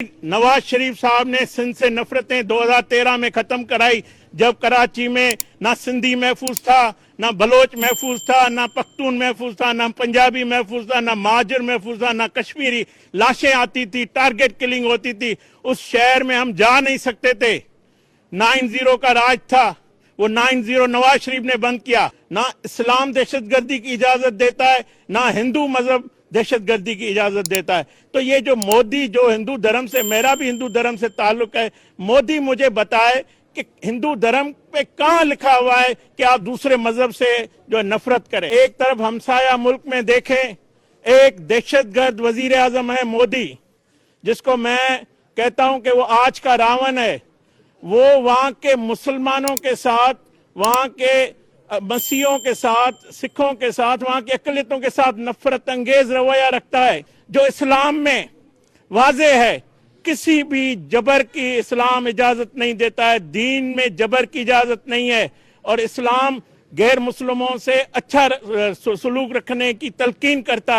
नवाज शरीफ साहब ने सिंध से नफरतें 2013 में खत्म कराई, जब कराची में ना सिंधी महफूज था, ना बलोच महफूज था, ना पख्तून महफूज था, ना पंजाबी महफूज था, ना महाजर महफूज था, ना कश्मीरी। लाशें आती थी, टारगेट किलिंग होती थी। उस शहर में हम जा नहीं सकते थे। 9-0 का राज था, वो 9-0 नवाज शरीफ ने बंद किया। ना इस्लाम दहशतगर्दी की इजाजत देता है, ना हिंदू मजहब दहशतगर्दी की इजाजत देता है। तो ये जो मोदी, जो हिंदू धर्म से, मेरा भी हिंदू धर्म से ताल्लुक है, मोदी मुझे बताए कि हिंदू धर्म पे कहाँ लिखा हुआ है कि आप दूसरे मजहब से जो नफरत करें। एक तरफ हमसाया मुल्क में देखें, एक दहशतगर्द वजीर आजम है मोदी, जिसको मैं कहता हूं कि वो आज का रावण है। वो वहां के मुसलमानों के साथ, वहां के मसीहों के साथ, सिखों के साथ, वहां के अकलियतों के साथ नफरत अंगेज रवैया रखता है, जो इस्लाम में वाजे है। किसी भी जबर की इस्लाम इजाजत नहीं देता है, दीन में जबर की इजाजत नहीं है। और इस्लाम गैर मुस्लिमों से अच्छा सलूक रखने की तलकीन करता है।